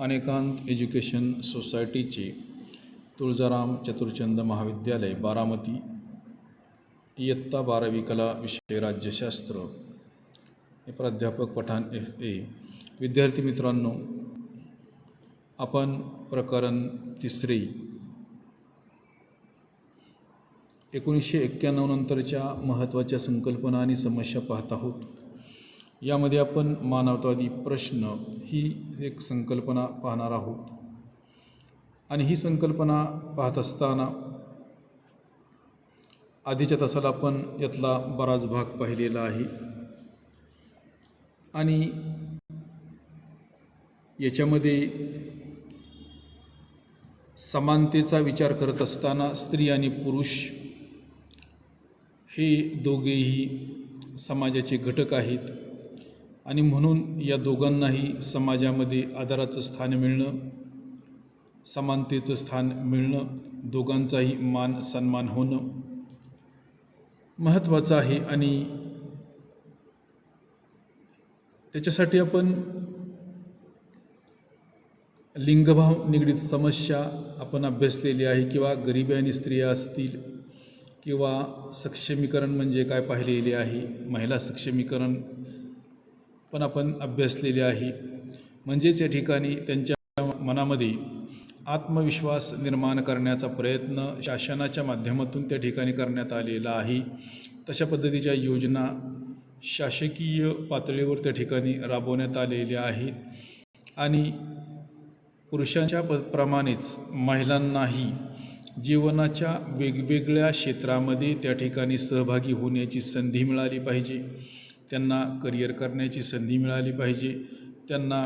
अनेकांत education सोसायटीचे तुळजाराम चतुर्चंद महाविद्यालय बारामती इयत्ता 12वी कला विषय राज्यशास्त्र हे प्राध्यापक पठाण FA। विद्यार्थी मित्रांनो, आपण प्रकरण 3 1991 नंतरच्या महत्त्वाच्या संकल्पना आणि समस्या पाहत आहोत। यामध्ये आपण मानवतावादी प्रश्न ही एक संकल्पना पाहणार आहोत आणि ही संकल्पना पाहत असताना आधीच्या तासाला आपण यातला बराच भाग पाहिलेला आहे आणि याच्यामध्ये समानतेचा विचार करत असताना स्त्री आणि पुरुष हे दोघेही समाजाचे घटक आहेत आणि म्हणून या दोघांनाही समाजामध्ये आदराचं स्थान मिळणं, समानतेचं स्थान मिळणं, दोघांचाही मान सन्मान होणं महत्त्वाचं आहे। आणि त्याच्यासाठी आपण लिंगभाव निगडीत समस्या आपण अभ्यासलेली आहे किंवा गरिबी आणि स्त्रिया असतील किंवा सक्षमीकरण म्हणजे काय पाहिलेले आहे, महिला सक्षमीकरण पण आपण अभ्यासलेले आहे। म्हणजेच या ठिकाणी त्यांच्या मनामध्ये आत्मविश्वास निर्माण करण्याचा प्रयत्न शासनाच्या माध्यमातून त्या ठिकाणी करण्यात आलेला आहे। तशा पद्धतीच्या योजना शासकीय पातळीवर त्या ठिकाणी राबवण्यात आलेल्या आहेत आणि पुरुषांच्या प्रमाणेच महिलांनाही जीवनाच्या वेगवेगळ्या क्षेत्रामध्ये त्या ठिकाणी सहभागी होण्याची संधी मिळाली पाहिजे, त्यांना करिअर करण्याची संधी मिळाली पाहिजे, त्यांना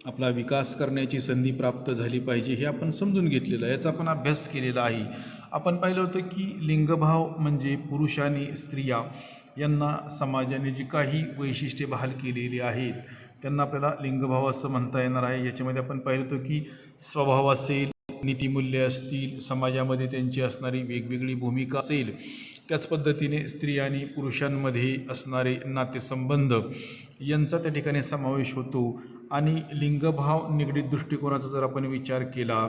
आपला विकास करण्याची संधी प्राप्त झाली पाहिजे, हे आपण समजून घेतलेलं आहे, याचा आपण अभ्यास केलेला आहे। आपण पाहिलं होतं की लिंगभाव म्हणजे पुरुष आणि स्त्रिया यांना समाजाने जी काही वैशिष्ट्ये बहाल केलेली आहेत त्यांना आपल्याला लिंगभाव असं म्हणता येणार आहे। याच्यामध्ये आपण पाहिलं होतं की स्वभाव असेल, नीतिमूल्य असतील, समाजामध्ये त्यांची असणारी वेगवेगळी भूमिका असेल, त्याच पद्धतीने स्त्री आणि पुरुषांमध्ये असणारे नातेसंबंध यांचा त्या ठिकाणी समावेश होतो। आणि लिंगभाव निगडीत दृष्टिकोनाचा जर आपण विचार केला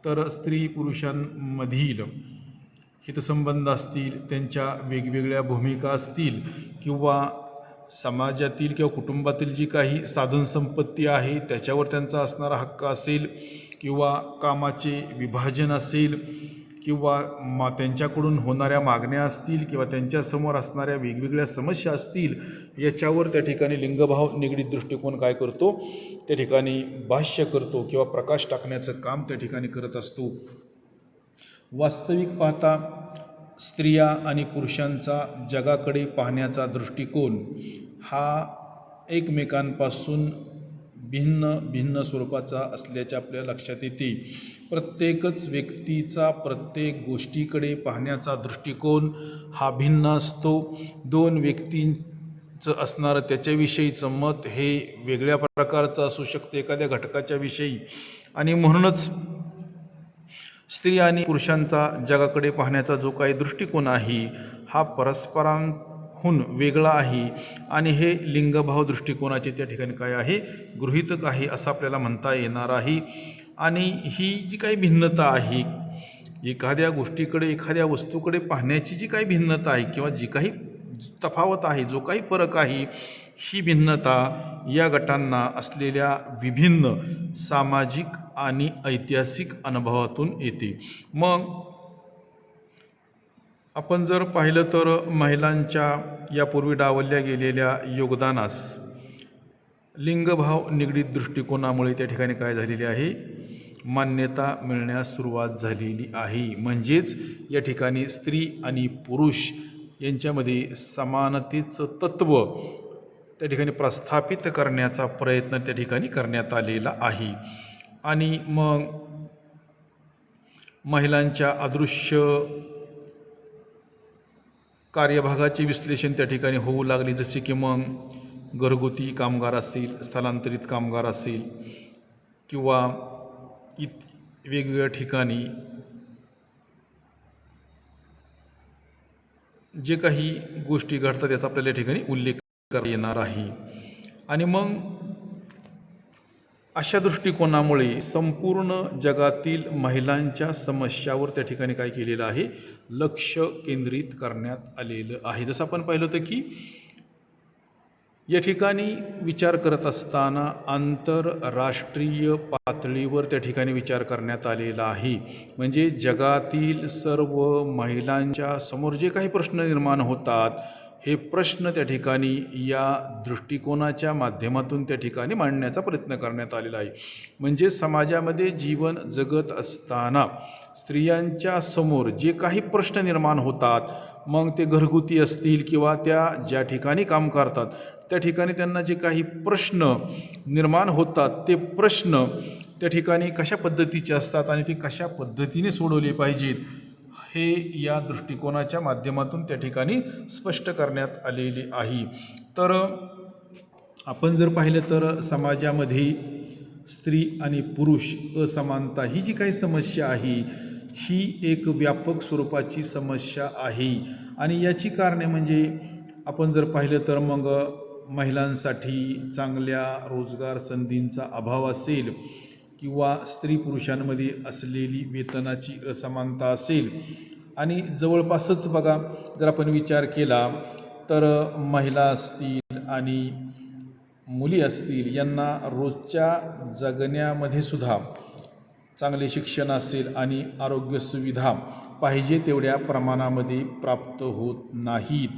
तर स्त्री पुरुषांमधील हितसंबंध असतील, त्यांच्या वेगवेगळ्या भूमिका असतील किंवा समाजातील किंवा कुटुंबातील जी काही साधनसंपत्ती आहे त्याच्यावर त्यांचा असणारा हक्क असेल किंवा कामाचे विभाजन असेल किंवा त्यांच्याकडून होणाऱ्या मागण्या असतील किंवा त्यांच्यासमोर असणाऱ्या वेगवेगळ्या समस्या असतील, याच्यावर त्या ठिकाणी लिंगभाव निगडीत दृष्टिकोन काय करतो, त्या ठिकाणी भाष्य करतो किंवा प्रकाश टाकण्याचं काम त्या ठिकाणी करत असतो। वास्तविक पाहता स्त्रिया आणि पुरुषांचा जगाकडे पाहण्याचा दृष्टिकोन हा एकमेकांपासून भिन्न भिन्न स्वरूपाचा असल्याचे आपल्या लक्षात येते। प्रत्येकच व्यक्तीचा प्रत्येक गोष्टीकडे पाहण्याचा दृष्टिकोन हा भिन्न असतो। दोन व्यक्तींचं असणारं त्याच्याविषयीचं मत हे वेगळ्या प्रकारचं असू शकते एखाद्या घटकाच्या विषयी आणि म्हणूनच स्त्री आणि पुरुषांचा जगाकडे पाहण्याचा जो काही दृष्टिकोन आहे हा परस्परांहून वेगळा आहे आणि हे लिंगभाव दृष्टिकोनाचे त्या ठिकाणी काय आहे, गृहीतक आहे असं आपल्याला म्हणता येणार आहे। आणि ही जी काही भिन्नता आहे, एखाद्या गोष्टीकडे एखाद्या वस्तूकडे पाहण्याची जी काही भिन्नता आहे किंवा जी काही तफावत आहे, जो काही फरक आहे, ही भिन्नता या गटांना असलेल्या विभिन्न सामाजिक आणि ऐतिहासिक अनुभवातून येते। मग आपण जर पाहिलं तर महिलांच्या यापूर्वी डावलल्या गेलेल्या योगदानास लिंगभाव निगडीत दृष्टिकोनामुळे त्या ठिकाणी काय झालेले आहे, मान्यता मिळण्यास सुरुवात झालेली आहे। म्हणजेच या ठिकाणी स्त्री आणि पुरुष यांच्यामध्ये समानतेचं तत्त्व त्या ठिकाणी प्रस्थापित करण्याचा प्रयत्न त्या ठिकाणी करण्यात आलेला आहे। आणि मग महिलांच्या अदृश्य कार्यभागाचे विश्लेषण त्या ठिकाणी होऊ लागले, जसे की मग घरगुती कामगार असेल, स्थलांतरित कामगार असेल किंवा वेगवेगळ्या ठिकाणी जे काही गोष्टी घडतात याचा आपल्याला या ठिकाणी उल्लेख करता येणार आहे। आणि मग अशा दृष्टिकोनामुळे संपूर्ण जगातील महिलांच्या समस्यावर त्या ठिकाणी काय केलेलं आहे, लक्ष केंद्रित करण्यात आलेलं आहे. जसं आपण पाहिलं होतं की या ठिकाणी विचार करत असताना आंतरराष्ट्रीय पातळीवर त्या ठिकाणी विचार करण्यात आलेला आहे. म्हणजे जगातील सर्व महिलांच्या समोर जे काही प्रश्न निर्माण होतात, हे प्रश्न त्या ठिकाणी या दृष्टिकोनाच्या माध्यमातून त्या ठिकाणी मांडण्याचा प्रयत्न करण्यात आलेला आहे. म्हणजे समाजामध्ये जीवन जगत असताना स्त्रियांच्या समोर जे काही प्रश्न निर्माण होतात, मग ते घरगुती असतील किंवा त्या ज्या ठिकाणी काम करतात त्या ठिकाणी त्यांना जे काही प्रश्न निर्माण होतात, ते प्रश्न त्या ठिकाणी कशा पद्धतीचे असतात आणि ते कशा पद्धतीने सोडवले पाहिजेत, हे या दृष्टिकोनाच्या माध्यमातून त्या ठिकाणी स्पष्ट करण्यात आलेले आहे. तर आपण जर पाहिलं तर समाजामध्ये स्त्री आणि पुरुष असमानता ही जी काही समस्या आहे, ही एक व्यापक स्वरूपाची समस्या आहे. आणि याची कारणे म्हणजे आपण जर पाहिलं तर मग महिलांसाठी चांगल्या रोजगार संधींचा अभाव असेल किंवा स्त्री पुरुषांमध्ये असलेली वेतनाची असमानता असेल. आणि जवळपासच बघा, जर आपण विचार केला तर महिला असतील आणि मुली असतील, यांना रोजच्या जगण्यामध्ये सुद्धा चांगले शिक्षण असेल आणि आरोग्य सुविधा पाहिजे तेवढ्या प्रमाणामध्ये प्राप्त होत नाहीत.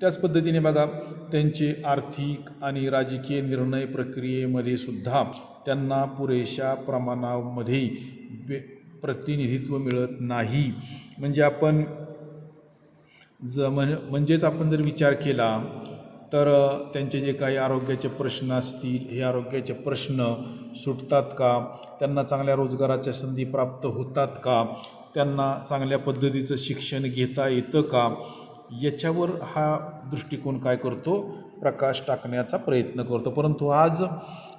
त्याच पद्धतीने बघा, त्यांचे आर्थिक आणि राजकीय निर्णय प्रक्रियेमध्ये सुद्धा त्यांना पुरेशा प्रमाणामध्ये प्रतिनिधित्व मिळत नाही. म्हणजे आपण म्हणजेच आपण जर विचार केला तर त्यांचे जे काही आरोग्याचे प्रश्न असतील, हे आरोग्याचे प्रश्न सुटतात का, त्यांना चांगल्या रोजगाराच्या संधी प्राप्त होतात का, त्यांना चांगल्या पद्धतीचं शिक्षण घेता येतं का, याच्यावर हा दृष्टिकोन काय करतो, प्रकाश टाकण्याचा प्रयत्न करतो. परंतु आज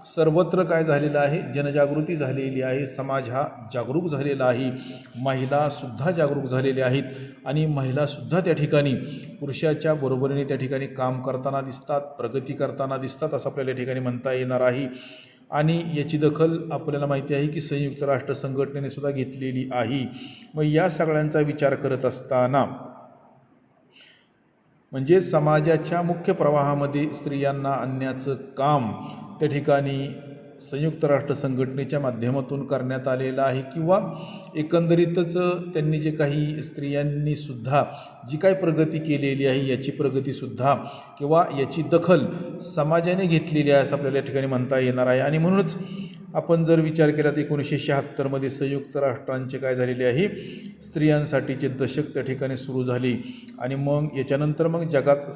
सर्वत्र काय झालेलं आहे, जनजागृती झालेली आहे, समाज हा जागरूक झालेला आहे, महिलासुद्धा जागरूक झालेल्या आहेत आणि महिलासुद्धा त्या ठिकाणी पुरुषाच्या बरोबरीने त्या ठिकाणी काम करताना दिसतात, प्रगती करताना दिसतात, असं आपल्याला या ठिकाणी म्हणता येणार आहे. आणि याची दखल आपल्याला माहिती आहे की संयुक्त राष्ट्र संघटनेने सुद्धा घेतलेली आहे. मग या सगळ्यांचा विचार करत असताना म्हणजे समाजाच्या मुख्य प्रवाहामध्ये स्त्रियांना आणण्याचं काम त्या ठिकाणी संयुक्त राष्ट्र संघटनेच्या माध्यमातून करण्यात आलेलं आहे. किंवा एकंदरीतच त्यांनी जे काही स्त्रियांनी सुद्धा जी काही प्रगती केलेली आहे, याची प्रगतीसुद्धा किंवा याची दखल समाजाने घेतलेली आहे असं आपल्याला या ठिकाणी म्हणता येणार आहे. आणि म्हणूनच आपण जर विचार केला तर 1976मध्ये संयुक्त राष्ट्रांचे काय झालेले आहे, स्त्रियांसाठीचे दशक त्या ठिकाणी सुरू झाले. आणि मग याच्यानंतर मग जगात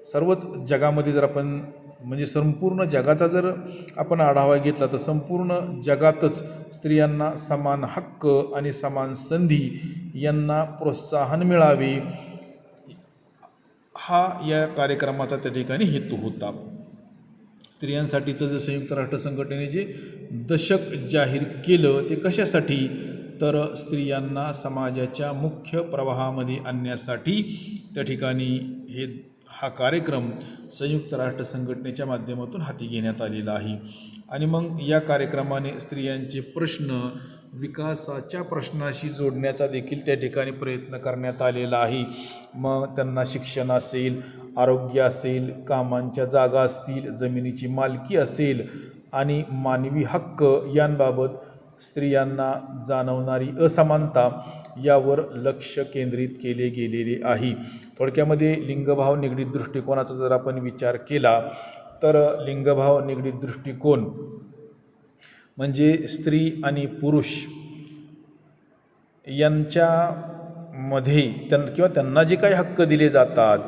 सर्वच जगामध्ये जर आपण म्हणजे संपूर्ण जगाचा जर आपण आढावा घेतला तर संपूर्ण जगातच स्त्रियांना समान हक्क आणि समान संधी यांना प्रोत्साहन मिळावे, हा या कार्यक्रमाचा त्या ठिकाणी हेतू होता. स्त्रियांसाठीचं जे संयुक्त राष्ट्र संघटनेने जे दशक जाहीर केलं ते कशासाठी, तर स्त्रियांना समाजाच्या मुख्य प्रवाहामध्ये आणण्यासाठी त्या ठिकाणी हा कार्यक्रम संयुक्त राष्ट्र संघटनेच्या माध्यमातून हाती घेण्यात आलेला आहे. आणि मग या कार्यक्रमाने स्त्रियांचे प्रश्न विकासाच्या प्रश्नाशी जोडण्याचा देखील त्या ठिकाणी प्रयत्न करण्यात आलेला आहे. मग त्यांना शिक्षण असेल, आरोग्य असेल, कामांच्या जागा असतील, जमिनीची मालकी असेल आणि मानवी हक्क यांबाबत स्त्रियांना जाणवणारी असमानता यावर लक्ष केंद्रित केले गेलेले आहे. थोडक्यामध्ये लिंगभाव निगडीत दृष्टिकोनाचा जर आपण विचार केला तर लिंगभाव निगडीत दृष्टिकोन म्हणजे स्त्री आणि पुरुष यांच्यामध्ये किंवा त्यांना जे काही हक्क दिले जातात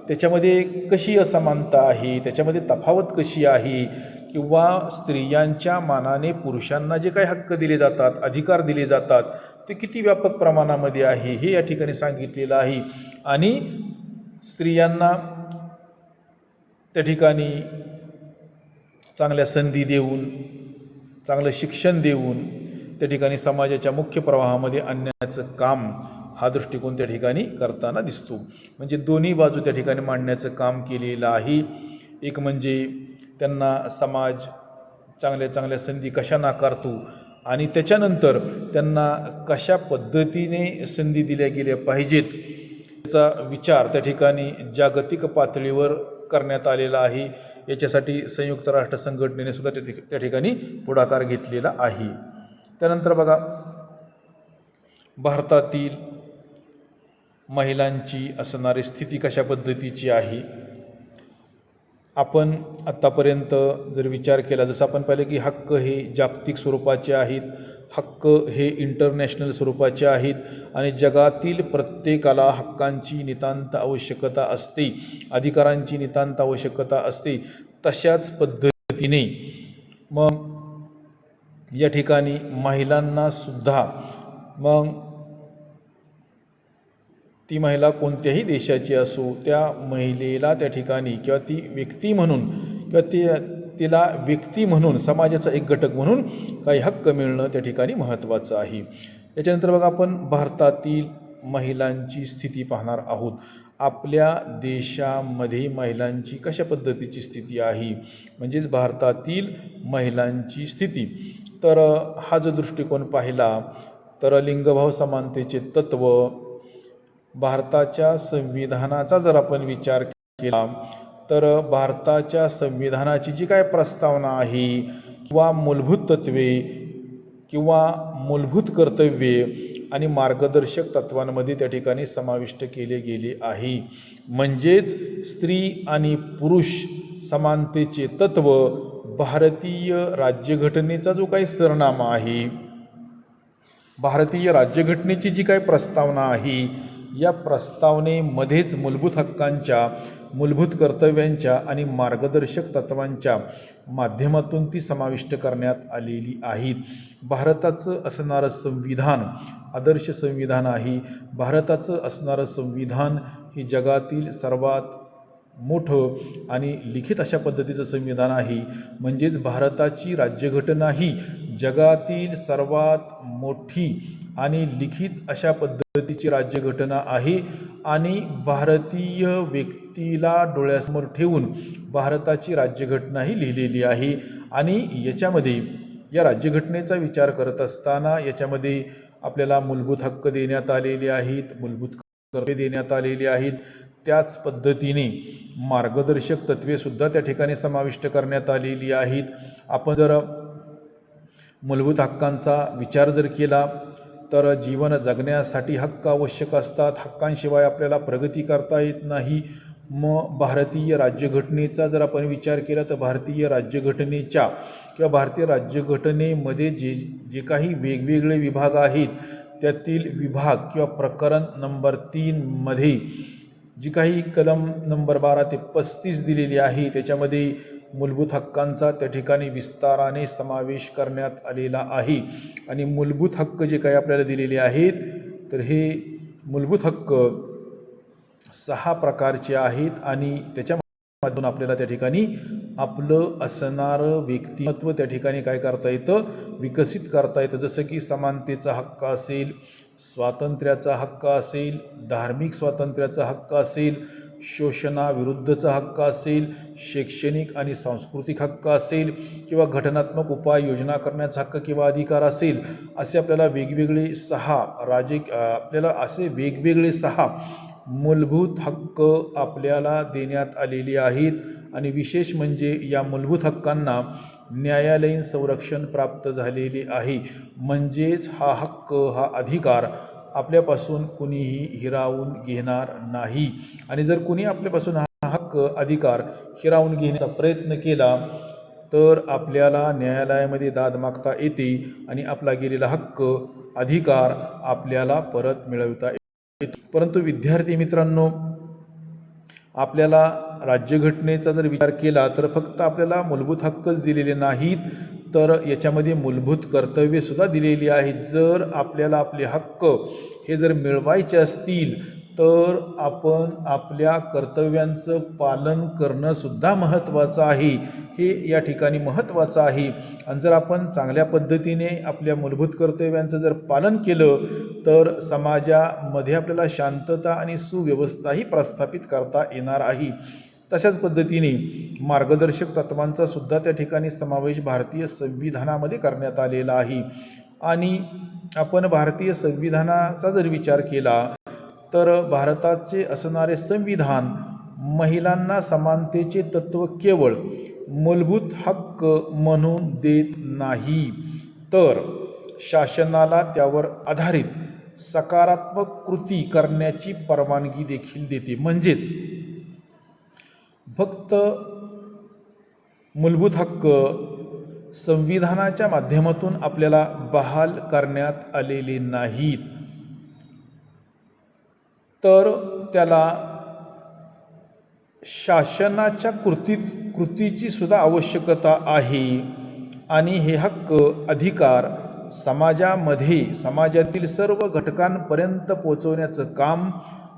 त्याच्यामध्ये कशी असमानता आहे, त्याच्यामध्ये तफावत कशी आहे, किंवा स्त्रियांच्या मानाने पुरुषांना जे काही हक्क दिले जातात, अधिकार दिले जातात, ते किती व्यापक प्रमाणामध्ये आहे हे या ठिकाणी सांगितलेलं आहे. आणि स्त्रियांना त्या ठिकाणी चांगल्या संधी देऊन, चांगलं शिक्षण देऊन त्या ठिकाणी समाजाच्या मुख्य प्रवाहामध्ये आणण्याचं काम हा दृष्टिकोन त्या ठिकाणी करताना दिसतो. म्हणजे दोन्ही बाजू त्या ठिकाणी मांडण्याचं काम केलेलं आहे. एक म्हणजे त्यांना समाज चांगल्या चांगल्या संधी कशा नाकारतो आणि त्याच्यानंतर त्यांना कशा पद्धतीने संधी दिल्या गेल्या पाहिजेत याचा विचार त्या ठिकाणी जागतिक पातळीवर करण्यात आलेला आहे. याच्यासाठी संयुक्त राष्ट्र संघटनेने सुद्धा त्या ठिकाणी पुढाकार घेतलेला आहे. त्यानंतर बघा, भारतातील महिलांची असणारी स्थिती कशा पद्धतीची आहे. आपण आत्तापर्यंत जर विचार केला, जसं आपण पाहिलं की हक्क हे जागतिक स्वरूपाचे आहेत, हक्क हे इंटरनॅशनल स्वरूपाचे आहेत आणि जगातील प्रत्येकाला हक्कांची नितांत आवश्यकता असते, अधिकारांची नितांत आवश्यकता असते. तशाच पद्धतीने मग या ठिकाणी महिलांना सुद्धा, मग ती महिला कोणत्याही देशाची असो, त्या महिलेला त्या ठिकाणी किंवा ती व्यक्ती म्हणून किंवा तिला व्यक्ती म्हणून समाजाचा एक घटक म्हणून काही हक्क मिळणं त्या ठिकाणी महत्त्वाचं आहे. त्याच्यानंतर बघा, आपण भारतातील महिलांची स्थिती पाहणार आहोत. आपल्या देशामध्ये महिलांची कशा पद्धतीची स्थिती आहे, म्हणजेच भारतातील महिलांची स्थिती. तर हा जो दृष्टिकोन पाहिला तर लिंगभाव समानतेचे तत्त्व, भारताच्या संविधानाचा जर आपण विचार केला तर भारताच्या संविधानाची जी काय प्रस्तावना आहे किंवा मूलभूत तत्त्वे किंवा मूलभूत कर्तव्ये आणि मार्गदर्शक तत्वांमध्ये त्या ठिकाणी समाविष्ट केले गेले आहे. म्हणजेच स्त्री आणि पुरुष समानतेचे तत्त्व भारतीय राज्यघटनेचा जो काही सरनामा आहे, भारतीय राज्यघटनेची जी काही प्रस्तावना आहे, या प्रस्तावनेमध्येच मूलभूत हक्कांच्या, मूलभूत कर्तव्यांच्या आणि मार्गदर्शक तत्वांच्या माध्यमातून ती समाविष्ट करण्यात आलेली आहेत. भारताचं असणारं संविधान आदर्श संविधान आहे. भारताचं असणारं संविधान हे जगातील सर्वात मोठं आणि लिखित अशा पद्धतीचं संविधान आहे. म्हणजेच भारताची राज्यघटना ही जगातील सर्वात मोठी आणि लिखित अशा पद्धतीची राज्यघटना आहे आणि भारतीय व्यक्तीला डोळ्यासमोर ठेवून भारताची राज्यघटना ही लिहिलेली आहे. आणि याच्यामध्ये या राज्यघटनेचा विचार करत असताना याच्यामध्ये आपल्याला मूलभूत हक्क देण्यात आलेले आहेत, मूलभूत कर्तव्ये देण्यात आलेली आहेत. त्याच पद्धतीने मार्गदर्शक तत्त्वेसुद्धा त्या ठिकाणी समाविष्ट करण्यात आलेली आहेत. आपण जर मूलभूत हक्कांचा विचार जर केला तर जीवन जगण्यासाठी हक्क आवश्यक असतात. हक्कांशिवाय आपल्याला प्रगती करता येत नाही. मग भारतीय राज्यघटनेचा जर आपण विचार केला तर भारतीय राज्यघटनेच्या किंवा भारतीय राज्यघटनेमध्ये जे काही वेगवेगळे विभाग आहेत, त्यातील विभाग किंवा प्रकरण नंबर 3 मध्ये जी काही कलम नंबर 12 ते 35 दिलेली आहे, त्याच्यामध्ये मूलभूत हक्कांचा त्या ठिकाणी विस्ताराने समावेश करण्यात आलेला आहे. आणि मूलभूत हक्क जे काही आपल्याला दिलेले आहेत, तर हे मूलभूत हक्क 6 प्रकारचे आहेत आणि त्याच्यामधून आपल्याला त्या ठिकाणी आपलं असणारं व्यक्तिमत्व त्या ठिकाणी काय करता येतं, विकसित करता येतं. जसं की समानतेचा हक्क असेल, स्वातंत्र्याचा हक्क असेल, धार्मिक स्वातंत्र्याचा हक्क असेल, शोषणाविरुद्धचा हक्क असेल, शैक्षणिक आणि सांस्कृतिक हक्क असेल किंवा घटनात्मक उपाययोजना करण्याचा हक्क किंवा अधिकार असेल. असे आपल्याला वेगवेगळे 6 आपल्याला असे वेगवेगळे 6 मूलभूत हक्क आपल्याला देण्यात आलेले आहेत. आणि विशेष म्हणजे या मूलभूत हक्कांना न्यायालयीन संरक्षण प्राप्त झालेले आहे. म्हणजेच हा हक्क, हा अधिकार आपल्यापासून कुणीही हिरावून घेणार नाही. आणि जर कुणी आपल्यापासून हा हक्क, अधिकार हिरावून घेण्याचा प्रयत्न केला तर आपल्याला न्यायालयामध्ये दाद मागता येते आणि आपला गेलेला हक्क, अधिकार आपल्याला परत मिळवता येतो. परंतु विद्यार्थी मित्रांनो, आपल्याला राज्यघटनेचा जर विचार केला तर फक्त आपल्याला मूलभूत हक्कच दिलेले नाहीत, तर याच्यामध्ये मूलभूत कर्तव्येसुद्धा दिलेली आहेत. जर आपल्याला आपले हक्क हे जर मिळवायचे असतील तर आपण आपल्या कर्तव्यांचं पालन करणंसुद्धा महत्त्वाचं आहे. हे या ठिकाणी महत्त्वाचं आहे. आणि जर आपण चांगल्या पद्धतीने आपल्या मूलभूत कर्तव्यांचं जर पालन केलं तर समाजामध्ये आपल्याला शांतता आणि सुव्यवस्थाही प्रस्थापित करता येणार आहे. तशाच पद्धतीने मार्गदर्शक तत्वांचा सुद्धा त्या ठिकाणी समावेश भारतीय संविधानामध्ये करण्यात आलेला आहे. आणि आपण भारतीय संविधानाचा जर विचार केला तर भारताचे असणारे संविधान महिलांना समानतेचे तत्व केवळ मूलभूत हक्क म्हणून देत नाही, तर शासनाला त्यावर आधारित सकारात्मक कृती करण्याची परवानगी देखील देते. म्हणजेच फक्त मूलभूत हक्क संविधानाच्या माध्यमातून आपल्याला बहाल करण्यात आलेले नाहीत, तर त्याला शासनाच्या कृतीची सुद्धा आवश्यकता आहे. आणि हे हक्क अधिकार समाजातील सर्व घटकांपर्यंत पोहोचवण्याचं काम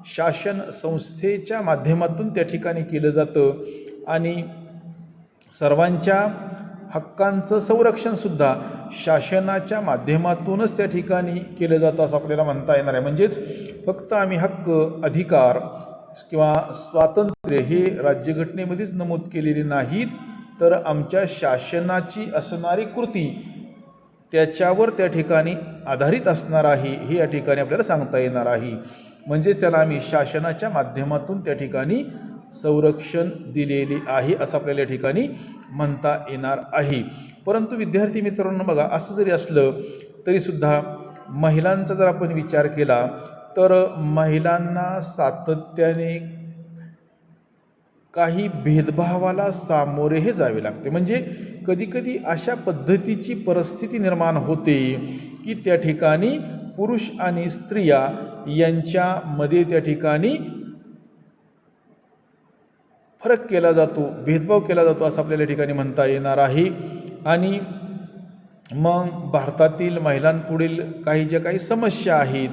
शासन संस्थेच्या माध्यमातून त्या ठिकाणी केलं जातं. आणि सर्वांच्या हक्कांचं संरक्षणसुद्धा शासनाच्या माध्यमातूनच त्या ठिकाणी केलं जातं असं आपल्याला म्हणता येणार आहे. म्हणजेच फक्त आम्ही हक्क, अधिकार किंवा स्वातंत्र्य हे राज्यघटनेमध्येच नमूद केलेले नाहीत, तर आमच्या शासनाची असणारी कृती त्याच्यावर त्या ठिकाणी आधारित असणार आहे, हे या ठिकाणी आपल्याला सांगता येणार आहे. म्हणजेच त्याला आम्ही शासनाच्या माध्यमातून त्या ठिकाणी संरक्षण दिलेले आहे असं आपल्याला या ठिकाणी म्हणता येणार आहे. परंतु विद्यार्थी मित्रांनो बघा, असं जरी असलं तरीसुद्धा महिलांचा जर आपण विचार केला तर महिलांना सातत्याने काही भेदभावाला सामोरे हे जावे लागते. म्हणजे कधीकधी अशा पद्धतीची परिस्थिती निर्माण होते की त्या ठिकाणी पुरुष आणि स्त्रिया यांच्यामध्ये त्या ठिकाणी फरक केला जातो, भेदभाव केला जातो असं आपल्याला ठिकाणी म्हणता येणार आहे. आणि मग भारतातील महिलांपुढील काही समस्या आहेत,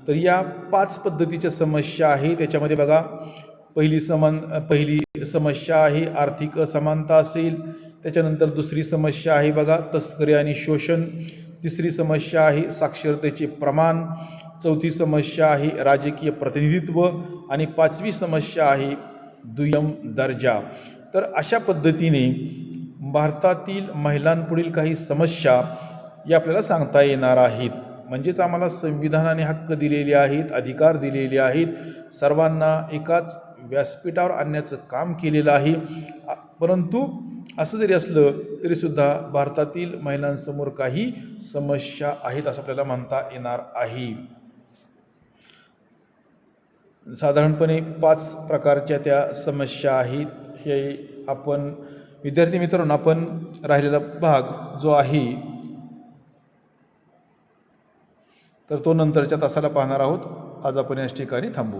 तर या 5 पद्धतीच्या समस्या आहेत. त्याच्यामध्ये बघा, पहिली समस्या आहे आर्थिक असमानता असेल. त्याच्यानंतर दुसरी समस्या आहे बघा तस्करी आणि शोषण. तिसरी समस्या आहे साक्षरतेचे प्रमाण. चौथी समस्या आहे राजकीय प्रतिनिधित्व. आणि 5वी समस्या आहे दुय्यम दर्जा. तर अशा पद्धतीने भारतातील महिलांपुढील काही समस्या या आपल्याला सांगता येणार आहेत. म्हणजेच आम्हाला संविधानाने हक्क दिलेले आहेत, अधिकार दिलेले आहेत, सर्वांना एकाच व्यासपीठावर आणण्याचं काम केलेलं आहे. परंतु असं जरी असलं तरीसुद्धा भारतातील महिलांसमोर काही समस्या आहेत असं आपल्याला म्हणता येणार आहे. साधारणपणे 5 प्रकारच्या त्या समस्या आहेत. हे आपण विद्यार्थी मित्रांनो आपण राहिलेला भाग जो आहे तर तो नंतरच्या तासाला पाहणार आहोत. आज आपण याच ठिकाणी थांबू.